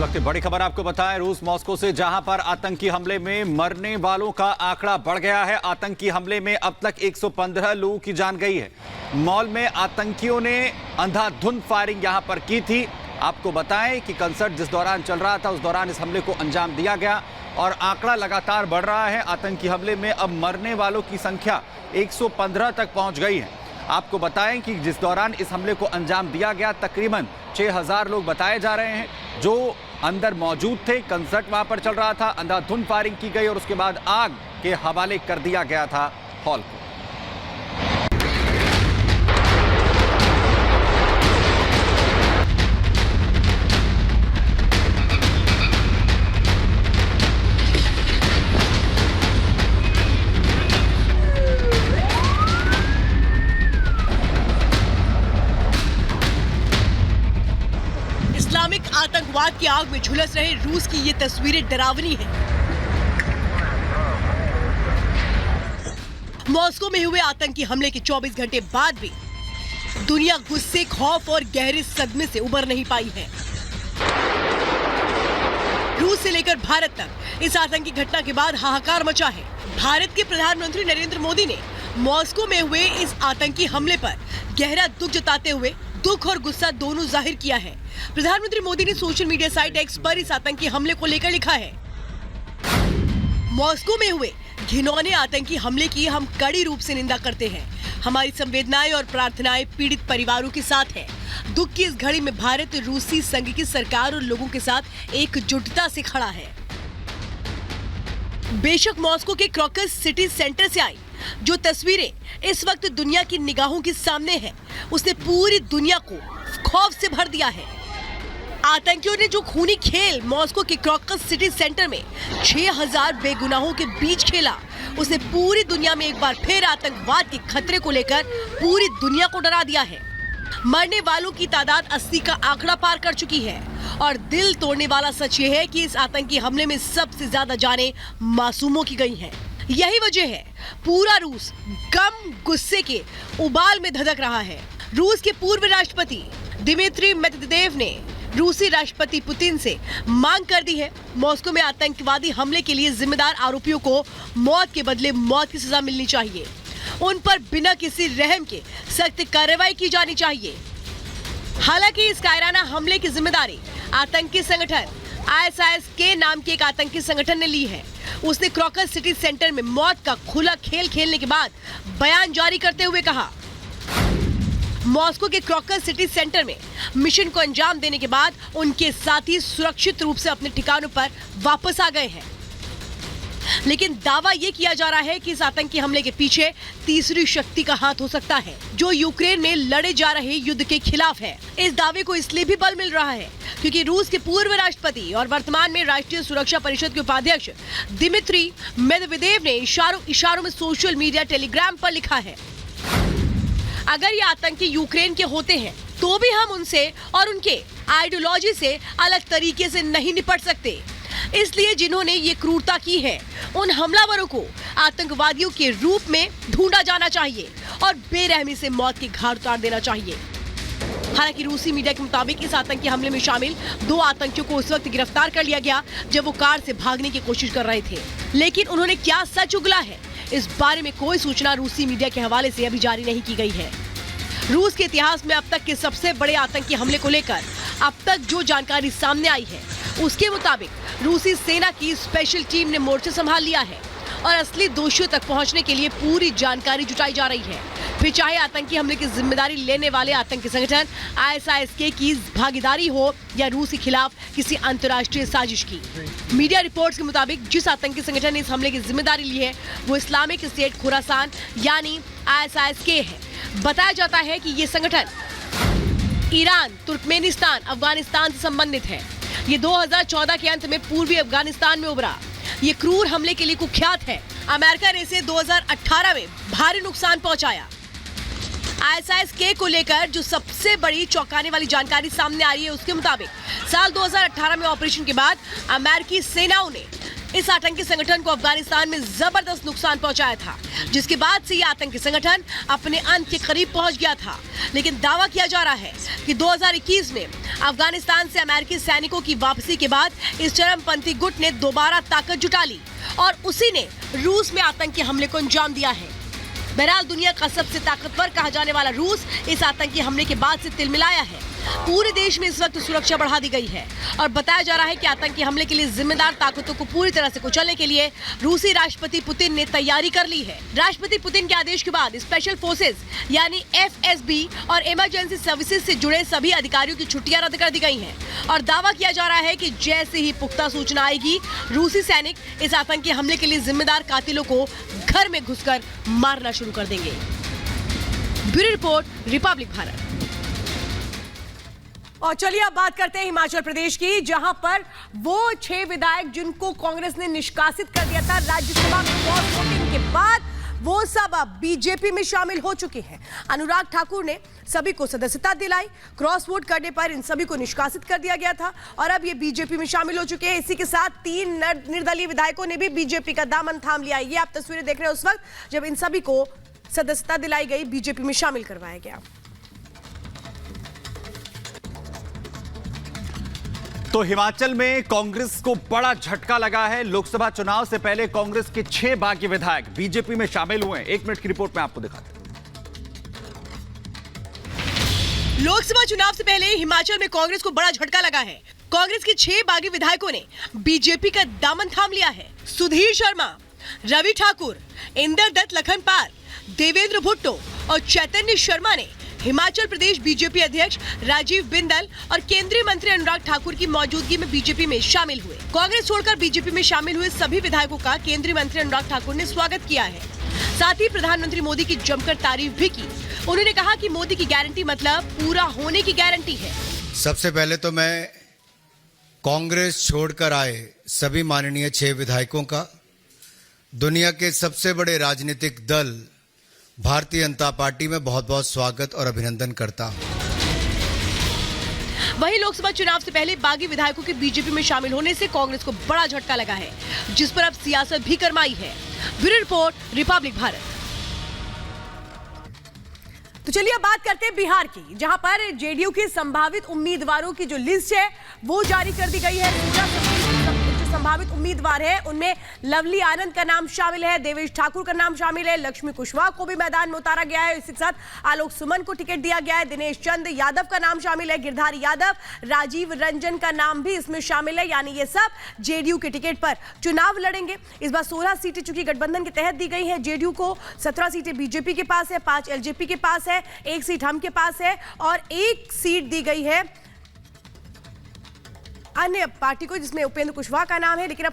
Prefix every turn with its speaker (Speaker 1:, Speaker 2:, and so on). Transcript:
Speaker 1: वक्त बड़ी खबर आपको बताएं, रूस मॉस्को से, जहां पर आतंकी हमले में मरने वालों का आंकड़ा बढ़ गया है। आतंकी हमले में अब तक 115 लोगों की जान गई है। मॉल में आतंकियों ने अंधाधुंध फायरिंग यहां पर की थी। आपको बताएं कि कंसर्ट जिस दौरान चल रहा था उस दौरान इस हमले को अंजाम दिया गया और आंकड़ा लगातार बढ़ रहा है। आतंकी हमले में अब मरने वालों की संख्या 115 तक पहुंच गई है। आपको बताएं कि जिस दौरान इस हमले को अंजाम दिया गया तकरीबन 6000 लोग बताए जा रहे हैं जो अंदर मौजूद थे। कंसर्ट वहां पर चल रहा था, अंधाधुंध फायरिंग की गई और उसके बाद आग के हवाले कर दिया गया था हॉल को।
Speaker 2: इस्लामिक आतंकवाद की आग में झुलस रहे रूस की ये तस्वीरें डरावनी हैं। मॉस्को में हुए आतंकी हमले के 24 घंटे बाद भी दुनिया गुस्से, खौफ और गहरे सदमे से उबर नहीं पाई है। रूस से लेकर भारत तक इस आतंकी घटना के बाद हाहाकार मचा है। भारत के प्रधानमंत्री नरेंद्र मोदी ने मॉस्को में हुए इस आतंकी हमले पर गहरा दुख जताते हुए दुख और गुस्सा दोनों जाहिर किया है। प्रधानमंत्री मोदी ने सोशल मीडिया साइट एक्स पर इस आतंकी हमले को लेकर लिखा है, मॉस्को में हुए घिनौने आतंकी हमले की हम कड़ी रूप से निंदा करते हैं। हमारी संवेदनाएं और प्रार्थनाएं पीड़ित परिवारों के साथ है। दुख की इस घड़ी में भारत रूसी संघ की सरकार और लोगों के साथ एकजुटता से खड़ा है। बेशक मॉस्को के क्रॉकस सिटी सेंटर से आई जो तस्वीरें इस वक्त दुनिया की निगाहों के सामने है, उसने पूरी दुनिया को खौफ से भर दिया है। आतंकियों ने जो खूनी खेल मॉस्को के क्रॉकस सिटी सेंटर में 6000 बेगुनाहों के बीच खेला, उसने पूरी दुनिया में एक बार फिर आतंकवाद के खतरे को लेकर पूरी दुनिया को डरा दिया है। मरने वालों की तादाद 80 का आंकड़ा पार कर चुकी है और दिल तोड़ने वाला सच ये है कि इस आतंकी हमले में सबसे ज्यादा जानें मासूमों की गई हैं। यही वजह है पूरा रूस गम, गुस्से के उबाल में धधक रहा है। रूस के पूर्व राष्ट्रपति दिमित्री मेदवेदेव ने रूसी राष्ट्रपति पुतिन से मांग कर दी है, मॉस्को में आतंकवादी हमले के लिए जिम्मेदार आरोपियों को मौत के बदले मौत की सजा मिलनी चाहिए। उन पर बिना किसी रहम के सख्त कार्रवाई की जानी चाहिए। हालांकि इस कायराना हमले की जिम्मेदारी आतंकी संगठन ISIS के नाम के एक आतंकी संगठन ने ली है। उसने क्रॉकस सिटी सेंटर में मौत का खुला खेल खेलने के बाद बयान जारी करते हुए कहा, मॉस्को के क्रॉकस सिटी सेंटर में मिशन को अंजाम देने के बाद उनके साथी सुरक्षित रूप से अपने ठिकानों पर वापस आ गए हैं। लेकिन दावा यह किया जा रहा है कि इस आतंकी हमले के पीछे तीसरी शक्ति का हाथ हो सकता है जो यूक्रेन में लड़े जा रहे युद्ध के खिलाफ है। इस दावे को इसलिए भी बल मिल रहा है क्योंकि रूस के पूर्व राष्ट्रपति और वर्तमान में राष्ट्रीय सुरक्षा परिषद के उपाध्यक्ष दिमित्री मेदवेदेव ने इशारों में सोशल मीडिया टेलीग्राम पर लिखा है, अगर ये आतंकी यूक्रेन के होते हैं तो भी हम उनसे और उनके आइडियोलॉजी से अलग तरीके से नहीं निपट सकते। इसलिए जिन्होंने ये क्रूरता की है उन हमलावरों को आतंकवादियों के रूप में ढूंढा जाना चाहिए और बेरहमी से मौत की घाट उतार देना चाहिए। हालांकि रूसी मीडिया के मुताबिक इस आतंकी हमले में शामिल 2 आतंकियों को उस वक्त गिरफ्तार कर लिया गया जब वो कार से भागने की कोशिश कर रहे थे। लेकिन उन्होंने क्या सच उगला है, इस बारे में कोई सूचना रूसी मीडिया के हवाले से अभी जारी नहीं की गई है। रूस के इतिहास में अब तक के सबसे बड़े आतंकी हमले को लेकर अब तक जो जानकारी सामने आई है उसके मुताबिक रूसी सेना की स्पेशल टीम ने मोर्चा संभाल लिया है और असली दोषियों तक पहुंचने के लिए पूरी जानकारी जुटाई जा रही है। फिर चाहे आतंकी हमले की जिम्मेदारी लेने वाले आतंकी संगठन ISIS की भागीदारी हो या रूस के खिलाफ किसी अंतर्राष्ट्रीय साजिश की। मीडिया रिपोर्ट्स के मुताबिक जिस आतंकी संगठन ने इस हमले की जिम्मेदारी ली है वो इस्लामिक स्टेट खुरासान यानी ISIS है। बताया जाता है कि ये संगठन ईरान, तुर्कमेनिस्तान, अफगानिस्तान से संबंधित है। ये 2014 के अंत में पूर्वी अफगानिस्तान में उभरा। ये क्रूर हमले के लिए कुख्यात है। अमेरिका ने इसे 2018 में भारी नुकसान पहुंचाया। ISIS को लेकर जो सबसे बड़ी चौंकाने वाली जानकारी सामने आ रही है उसके मुताबिक साल 2018 में ऑपरेशन के बाद अमेरिकी सेनाओं ने इस आतंकी संगठन को अफगानिस्तान में जबरदस्त नुकसान पहुंचाया था, जिसके बाद से ये आतंकी संगठन अपने अंत के करीब पहुंच गया था। लेकिन दावा किया जा रहा है कि 2021 में अफगानिस्तान से अमेरिकी सैनिकों की वापसी के बाद इस चरमपंथी गुट ने दोबारा ताकत जुटा ली और उसी ने रूस में आतंकी हमले को अंजाम दिया है। बहरहाल दुनिया का सबसे ताकतवर कहा जाने वाला रूस इस आतंकी हमले के बाद से तिलमिलाया है। पूरे देश में इस वक्त सुरक्षा बढ़ा दी गई है और बताया जा रहा है कि आतंकी हमले के लिए जिम्मेदार ताकतों को पूरी तरह से कुचलने के लिए रूसी राष्ट्रपति पुतिन ने तैयारी कर ली है। राष्ट्रपति पुतिन के आदेश के बाद स्पेशल फोर्सेस यानी FSB और इमरजेंसी सर्विसेज से जुड़े सभी अधिकारियों की छुट्टियां रद्द कर दी गई हैं और दावा किया जा रहा है कि जैसे ही पुख्ता सूचना आएगी, रूसी सैनिक इस आतंकी हमले के लिए जिम्मेदार कातिलों को घर में घुसकर मारना शुरू कर देंगे। Bureau report, Republic Bharat.
Speaker 3: और चलिए अब बात करते हैं हिमाचल प्रदेश की, जहां पर वो 6 विधायक जिनको कांग्रेस ने निष्कासित कर दिया था राज्यसभा में क्रॉस वोटिंग के बाद, वो सब अब बीजेपी में शामिल हो चुके हैं। अनुराग ठाकुर ने सभी को सदस्यता दिलाई। क्रॉस वोट करने पर इन सभी को निष्कासित कर दिया गया था और अब ये बीजेपी में शामिल हो चुके हैं। इसी के साथ 3 निर्दलीय विधायकों ने भी बीजेपी का दामन थाम लिया। ये आप तस्वीरें देख रहे हैं उस वक्त जब इन सभी को सदस्यता दिलाई गई, बीजेपी में शामिल करवाया गया।
Speaker 1: तो हिमाचल में कांग्रेस को बड़ा झटका लगा है। लोकसभा चुनाव से पहले कांग्रेस के 6 बागी विधायक बीजेपी में शामिल हुए हैं। 1 मिनट की रिपोर्ट में आपको दिखाते हैं।
Speaker 2: लोकसभा चुनाव से पहले हिमाचल में कांग्रेस को बड़ा झटका लगा है। कांग्रेस के 6 बागी विधायकों ने बीजेपी का दामन थाम लिया है। सुधीर शर्मा, रवि ठाकुर, इंदर दत्त लखनपाल, देवेंद्र भुट्टो और चैतन्य शर्मा ने हिमाचल प्रदेश बीजेपी अध्यक्ष राजीव बिंदल और केंद्रीय मंत्री अनुराग ठाकुर की मौजूदगी में बीजेपी में शामिल हुए। कांग्रेस छोड़कर बीजेपी में शामिल हुए सभी विधायकों का केंद्रीय मंत्री अनुराग ठाकुर ने स्वागत किया है। साथ ही प्रधानमंत्री मोदी की जमकर तारीफ भी की। उन्होंने कहा कि मोदी की गारंटी मतलब पूरा होने की गारंटी है।
Speaker 4: सबसे पहले तो मैं कांग्रेस छोड़कर आए सभी माननीय 6 विधायकों का दुनिया के सबसे बड़े राजनीतिक दल भारतीय जनता पार्टी में बहुत बहुत स्वागत और अभिनंदन करता हूं।
Speaker 2: वहीं लोकसभा चुनाव से पहले बागी विधायकों के बीजेपी में शामिल होने से कांग्रेस को बड़ा झटका लगा है, जिस पर अब सियासत भी गरमाई है। Bureau report, Republic Bharat.
Speaker 3: तो चलिए अब बात करते हैं बिहार की, जहां पर जेडीयू के संभावित उम्मीदवारों की जो लिस्ट है वो जारी कर दी गई है। संभावित उम्मीदवार है उनमें लवली आनंद का नाम शामिल है, देवेश ठाकुर का नाम शामिल है, लक्ष्मी कुशवाहा को भी मैदान में उतारा गया है। इसी के साथ आलोक सुमन को टिकट दिया गया है, दिनेश चंद यादव का नाम शामिल है, गिरधारी यादव, राजीव रंजन का नाम भी इसमें शामिल है। यानी ये सब जेडीयू के टिकट पर चुनाव लड़ेंगे। इस बार 16 सीटें चूंकि गठबंधन के तहत दी गई है जेडीयू को, 17 सीटें बीजेपी के पास है, 5 एलजेपी के पास है, 1 सीट हम के पास है और 1 सीट दी गई है अन्य पार्टी को जिसमें उपेंद्र कुशवाहा का नाम है। लेकिन अब